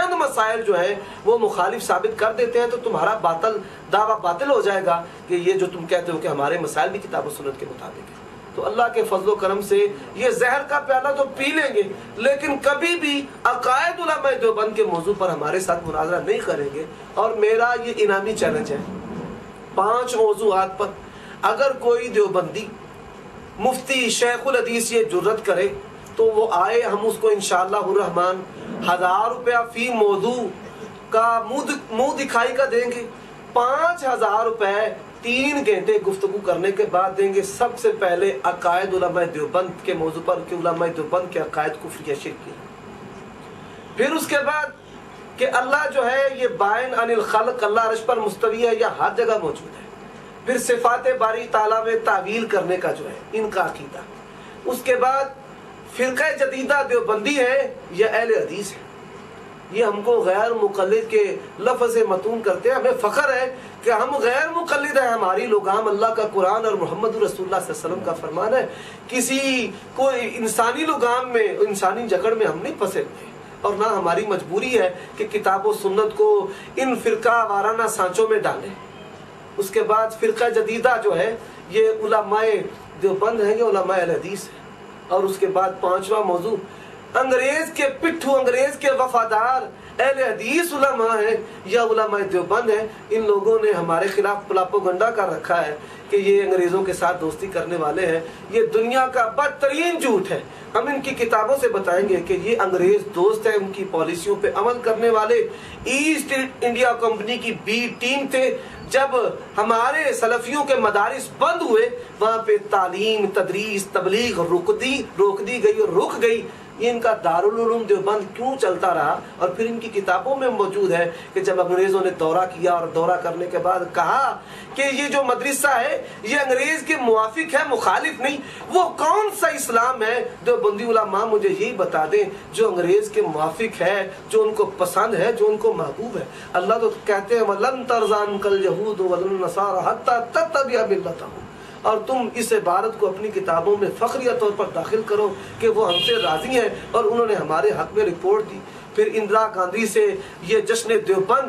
چند مسائل جو ہیں وہ مخالف ثابت کر دیتے ہیں تو تمہارا دعویٰ باطل ہو جائے گا کہ یہ جو تم کہتے ہو کہ ہمارے مسائل بھی کتاب و سنت کے مطابق ہیں۔ تو اللہ کے فضل و کرم سے یہ زہر کا پیالہ تو پی لیں گے، لیکن کبھی بھی عقائد علماء دیوبند کے موضوع پر ہمارے ساتھ مناظرہ نہیں کریں گے۔ اور میرا یہ انعامی چیلنج ہے، 5 موضوعات پر اگر کوئی دیوبندی مفتی شیخ الحدیث یہ جرت کرے تو وہ آئے، ہم اس کو انشاءاللہ الرحمن 1000 روپیہ فی موضوع کا منہ دکھائی کا دیں گے۔ 5000 روپے 3 گھنٹے گفتگو کرنے کے بعد دیں گے۔ سب سے پہلے عقائد علماء دیوبند کے موضوع پر کہ علماء دیوبند کے عقائد کفری شرکی، پھر اس کے بعد کہ اللہ جو ہے یہ بائن عن الخلق، اللہ عرش پر مستوی ہے یا ہر جگہ موجود ہے، پھر صفات باری تعالیٰ میں تعویل کرنے کا جو ہے ان کا عقیدہ، اس کے بعد فرقہ جدیدہ دیوبندی ہے یا اہل حدیث ہے۔ یہ ہم کو غیر مقلد کے لفظ متون کرتے ہیں، ہمیں فخر ہے کہ ہم غیر مقلد ہیں، ہماری لگام اللہ کا قرآن اور محمد رسول اللہ صلی اللہ علیہ وسلم کا فرمان ہے، کسی کوئی انسانی لگام میں، انسانی جکڑ میں ہم نہیں پھنسے ہوئے، اور نہ ہماری مجبوری ہے کہ کتاب و سنت کو ان فرقہ وارانہ سانچوں میں ڈالیں۔ اس کے بعد فرقہ جدیدہ جو ہے یہ علماء دیوبند ہیں یا علماء اہل حدیث ہیں۔ اور اس کے بعد 5واں موضوع، انگریز کے پٹھو، انگریز کے وفادار اہل حدیث علماء ہیں یا علماء دیوبند ہیں، ان لوگوں نے ہمارے خلاف پراپیگنڈا کر رکھا ہے کہ یہ انگریزوں کے ساتھ دوستی کرنے والے ہیں۔ یہ دنیا کا بدترین جھوٹ ہے۔ ہم ان کی کتابوں سے بتائیں گے کہ یہ انگریز دوست ہیں، ان کی پالیسیوں پہ عمل کرنے والے ایسٹ انڈیا کمپنی کی بی ٹیم تھے۔ جب ہمارے سلفیوں کے مدارس بند ہوئے وہاں پہ تعلیم، تدریس، تبلیغ روک دی گئی اور رک گئی۔ یہ ان کا دارالعلوم دیوبند کیوں چلتا رہا؟ اور پھر ان کی کتابوں میں موجود ہے کہ جب انگریزوں نے دورہ کیا اور دورہ کرنے کے بعد کہا کہ یہ جو مدرسہ ہے یہ انگریز کے موافق ہے، مخالف نہیں، وہ کون سا اسلام ہے؟ دیوبندی علماء مجھے یہی بتا دیں جو انگریز کے موافق ہے، جو ان کو پسند ہے، جو ان کو محبوب ہے۔ اللہ تو کہتے ہیں وَلَن تَرْضَ عَنْكَ الْيَهُودُ وَلَا النَّصَارَىٰ حَتَّىٰ تَتَّبِعَ مِلَّتَهُمْ۔ اور تم اس عبارت کو اپنی کتابوں میں فخریہ طور پر داخل کرو کہ وہ ہم سے راضی ہیں اور انہوں نے ہمارے حق میں رپورٹ دی۔ پھر اندرا گاندھی سے یہ جشن دیوبند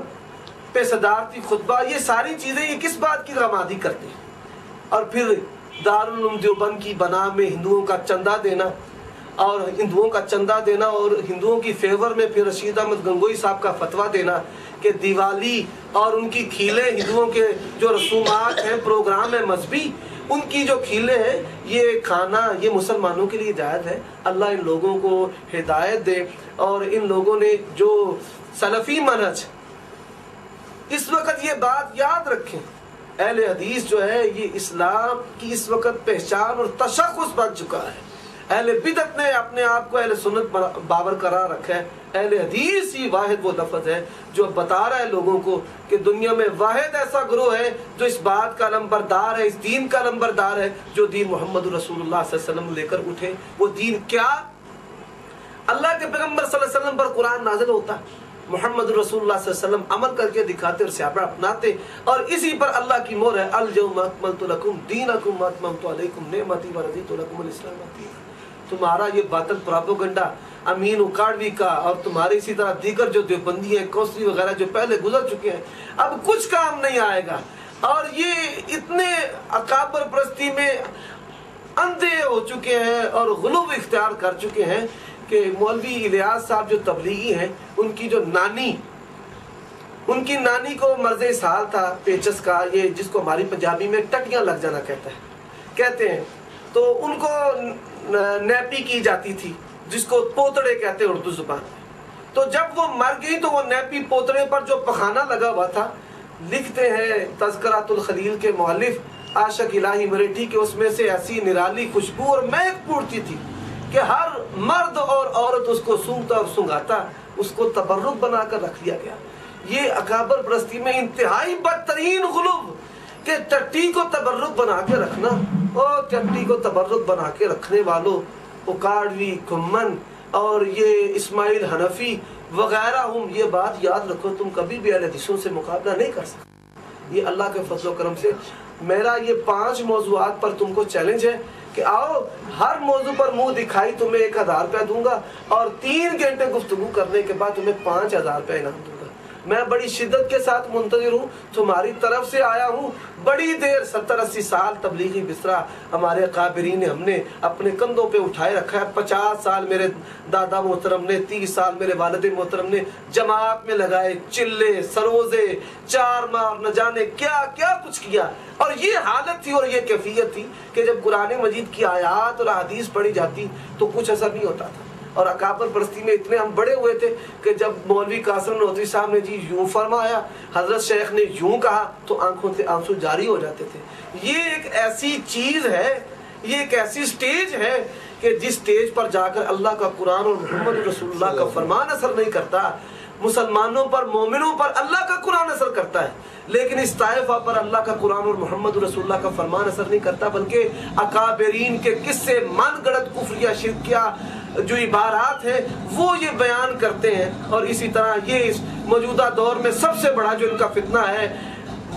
پہ صدارتی خطبہ، یہ ساری چیزیں یہ کس بات کی رمادی کرتے ہیں؟ اور پھر دارالعلوم دیوبند کی بنا میں ہندوؤں کا چندہ دینا اور ہندوؤں کی فیور میں پھر رشید احمد گنگوئی صاحب کا فتویٰ دینا کہ دیوالی اور ان کی کھیلیں، ہندوؤں کے جو رسومات ہیں، پروگرام ہیں مذہبی، ان کی جو کھیلیں ہیں یہ کھانا یہ مسلمانوں کے لیے جائز ہے۔ اللہ ان لوگوں کو ہدایت دے۔ اور ان لوگوں نے جو سلفی منہج، اس وقت یہ بات یاد رکھیں، اہل حدیث جو ہے یہ اسلام کی اس وقت پہچان اور تشخص بن چکا ہے۔ اہل بدعت نے اپنے آپ کو اہل سنت باور قرار رکھا ہے۔ اہل حدیث ہی واحد وہ لفظ ہے جو بتا رہا ہے لوگوں کو کہ دنیا میں واحد ایسا گروہ ہے جو اس بات کا علمبردار ہے، اس دین کا علمبردار ہے، جو دین محمد رسول اللہ صلی اللہ علیہ وسلم لے کر اٹھے۔ وہ دین کیا؟ اللہ کے پیغمبر صلی اللہ علیہ وسلم پر قرآن نازل ہوتا، محمد رسول اللہ صلی اللہ علیہ وسلم عمل کر کے دکھاتے اور صحابہ اپناتے، اور اسی پر اللہ کی مہر ہے الیوم اکملت لکم دینکم واتممت علیکم نعمتی ورضیت لکم الاسلام دینا۔ تمہارا یہ باطل پراپیگنڈا امین اکاڑوی کا اور تمہارے اسی طرح دیگر جو دیوبندی ہیں، کوسری وغیرہ جو پہلے گزر چکے ہیں، اب کچھ کام نہیں آئے گا۔ اور یہ اتنے اکابر پرستی میں اندھے ہو چکے ہیں اور غلو اختیار کر چکے ہیں کہ مولوی الیاس صاحب جو تبلیغی ہیں، ان کی نانی کو مرض اسہال تھا، پیچس کا، یہ جس کو ہماری پنجابی میں ٹٹیاں لگ جانا کہتے ہیں، تو ان کو نیپی کی جاتی تھی، جس کو پوتڑے کہتے ہیں اردو زبان میں۔ تو جب وہ مر گئی تو وہ نیپی پوتڑے پر جو پخانہ لگا ہوا تھا، لکھتے ہیں تذکرۃ الخلیل کے مؤلف عاشق الہی مریٹھی کہ اس میں سے ایسی نرالی خوشبو اور مہک پھوٹتی تھی کہ ہر مرد اور عورت اس کو سونگتا اور سنگاتا، اس کو تبرک بنا کر رکھ لیا گیا۔ یہ اکابر پرستی میں انتہائی بدترین غلو کہ ٹٹی کو تبرک بنا کے رکھنا، اور ٹٹی کو تبرک بنا کے رکھنے والوں اکاڑوی، کمن اور یہ اسماعیل حنفی وغیرہ ہم، یہ بات یاد رکھو، تم کبھی بھی اہل حدیثوں سے مقابلہ نہیں کر سکتے۔ یہ اللہ کے فضل و کرم سے میرا یہ 5 موضوعات پر تم کو چیلنج ہے کہ آؤ ہر موضوع پر منہ دکھائی تمہیں 1000 روپیہ دوں گا اور 3 گھنٹے گفتگو کرنے کے بعد تمہیں 5000 روپیہ انعام دوں گا. میں بڑی شدت کے ساتھ منتظر ہوں, تمہاری طرف سے آیا ہوں. بڑی دیر 70-80 سال تبلیغی بسرا ہمارے اکابرین نے ہم نے اپنے کندھوں پہ اٹھائے رکھا ہے. 50 سال میرے دادا محترم نے, 30 سال میرے والد محترم نے جماعت میں لگائے, چلے سروزے 4 ماہ نہ جانے کیا کیا کچھ کیا. اور یہ حالت تھی اور یہ کیفیت تھی کہ جب قرآن مجید کی آیات اور احادیث پڑھی جاتی تو کچھ اثر نہیں ہوتا تھا. اور اکابر پرستی میں اتنے ہم بڑے ہوئے تھے کہ جب مولوی قاسم نوتوی صاحب نے جی یوں فرمایا, حضرت شیخ نے یوں کہا, تو آنکھوں سے آنسو جاری ہو جاتے تھے. یہ ایک ایسی چیز ہے, یہ ایک ایسی سٹیج ہے کہ جس سٹیج پر جا کر اللہ کا قرآن اور محمد رسول اللہ کا فرمان اثر نہیں کرتا. مسلمانوں پر, مومنوں پر اللہ کا قرآن اثر کرتا ہے, لیکن اس طائفہ پر اللہ کا قرآن اور محمد رسول اللہ کا فرمان اثر نہیں کرتا, بلکہ اکابرین کے قصے, من گڑت کفریہ شرکیہ جو عبارات ہیں وہ یہ بیان کرتے ہیں. اور اسی طرح یہ اس موجودہ دور میں سب سے بڑا جو ان کا فتنہ ہے,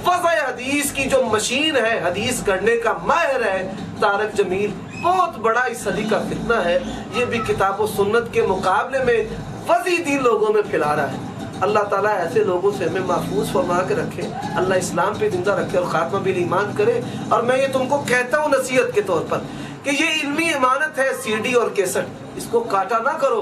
وضع حدیث کی جو مشین ہے, حدیث گڑھنے کا ماہر ہے طارق جمیل, بہت بڑا اس صدی کا فتنہ ہے. یہ بھی کتاب و سنت کے مقابلے میں وسیع دین لوگوں میں پھیلا رہا ہے. اللہ تعالیٰ ایسے لوگوں سے ہمیں محفوظ فرما کے رکھے, اللہ اسلام پہ زندہ رکھے اور خاتمہ بھی ایمان کرے. اور میں یہ تم کو کہتا ہوں نصیحت کے طور پر کہ یہ علمی امانت ہے, سی ڈی اور کیسٹ, اس کو کاٹا نہ کرو.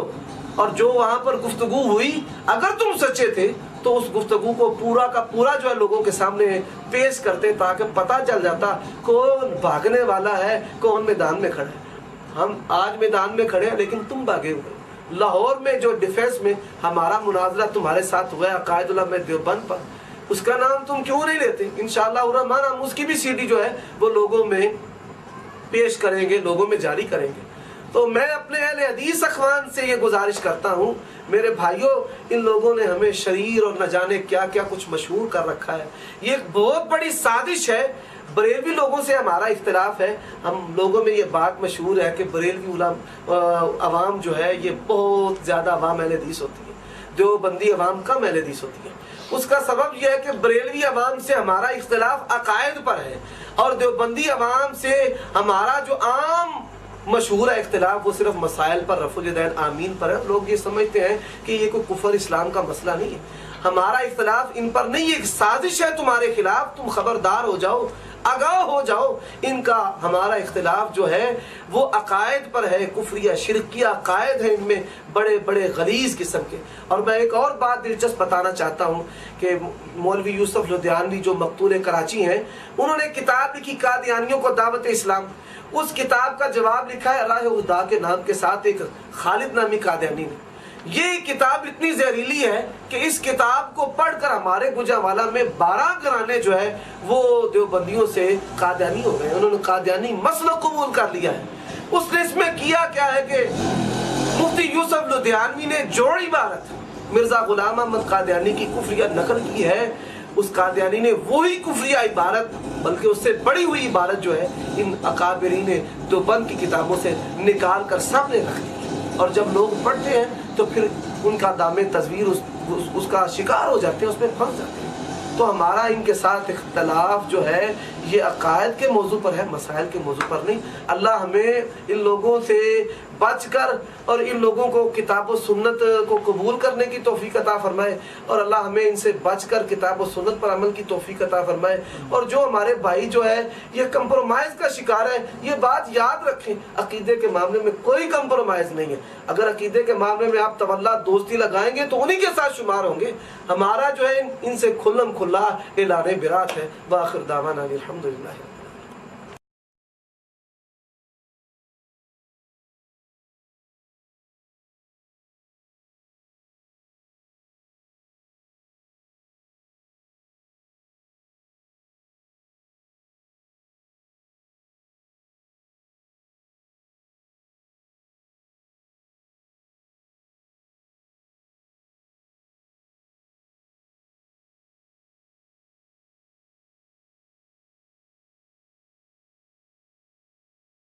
اور جو وہاں پر گفتگو ہوئی, اگر تم سچے تھے تو اس گفتگو کو پورا کا پورا جو ہے لوگوں کے سامنے پیش کرتے, تاکہ پتہ چل جاتا کون بھاگنے والا ہے, کون میدان میں کھڑا ہے. ہم آج میدان میں کھڑے ہیں لیکن تم بھاگے ہوئے. لاہور میں جو ڈیفینس میں ہمارا مناظرہ تمہارے ساتھ ہوا ہے عقائد العلماء دیوبند پر, اس کا نام تم کیوں نہیں لیتے؟ انشاءاللہ الرحمن ہم اس کی بھی سی ڈی جو ہے وہ لوگوں میں پیش کریں گے, لوگوں میں جاری کریں گے. تو میں اپنے اہل حدیث اخوان سے یہ گزارش کرتا ہوں, میرے بھائیوں, ان لوگوں نے ہمیں شریر اور نہ جانے کیا کیا کچھ مشہور کر رکھا ہے. یہ ایک بہت بڑی سازش ہے. بریلوی لوگوں سے ہمارا اختلاف ہے. ہم لوگوں میں یہ بات مشہور ہے کہ بریلوی عوام جو ہے یہ بہت زیادہ عوام اہل حدیث ہوتی ہے, دیوبندی عوام کم اہل حدیث ہوتی ہے. اس کا سبب یہ ہے کہ بریلوی عوام سے ہمارا اختلاف عقائد پر ہے, اور دیوبندی عوام سے ہمارا جو عام مشہور ہے اختلاف وہ صرف مسائل پر, رفع الیدین آمین پر ہے. لوگ یہ سمجھتے ہیں کہ یہ کوئی کفر اسلام کا مسئلہ نہیں ہے. ہمارا اختلاف ان پر نہیں, ایک سازش ہے تمہارے خلاف. تم خبردار ہو جاؤ, آگاہ ہو جاؤ. ان کا ہمارا اختلاف جو ہے وہ عقائد پر ہے, کفریہ شرکیہ عقائد ہیں ان میں بڑے بڑے غلیظ قسم کے. اور میں ایک اور بات دلچسپ بتانا چاہتا ہوں کہ مولوی یوسف لدھیانوی جو مقتول کراچی ہیں, انہوں نے کتاب لکھی قادیانیوں کو دعوت اسلام. اس کتاب کا جواب لکھا ہے راہ ہدا کے نام کے ساتھ ایک خالد نامی قادیانی نے. یہ کتاب اتنی زہریلی ہے کہ اس کتاب کو پڑھ کر ہمارے گوجرانوالہ میں 12 گھرانے جو ہے وہ دیوبندیوں سے قادیانی ہو گئے. انہوں نے قادیانی مسلک قبول کر لیا ہے. اس نے اس میں کیا کیا ہے کہ مفتی یوسف لدھیانوی نے جو عبارت مرزا غلام احمد قادیانی کی کفریہ نقل کی ہے, اس قادیانی نے وہی کفریہ عبارت بلکہ اس سے بڑی ہوئی عبارت جو ہے ان اکابرین دیوبند کی کتابوں سے نکال کر سامنے رکھ دی. اور جب لوگ پڑھتے ہیں تو پھر ان کا دام تصویر اس کا شکار ہو جاتے ہیں, اس میں پھنس جاتے ہیں. تو ہمارا ان کے ساتھ اختلاف جو ہے یہ عقائد کے موضوع پر ہے, مسائل کے موضوع پر نہیں. اللہ ہمیں ان لوگوں سے بچ کر اور ان لوگوں کو کتاب و سنت کو قبول کرنے کی توفیق عطا فرمائے, اور اللہ ہمیں ان سے بچ کر کتاب و سنت پر عمل کی توفیق عطا فرمائے. اور جو ہمارے بھائی جو ہے یہ کمپرومائز کا شکار ہے, یہ بات یاد رکھیں, عقیدے کے معاملے میں کوئی کمپرومائز نہیں ہے. اگر عقیدے کے معاملے میں آپ تولا دوستی لگائیں گے تو انہی کے ساتھ شمار ہوں گے. ہمارا جو ہے ان سے کھلم کھلا اعلان برات ہے. وآخر دعوانا الحمدللہ.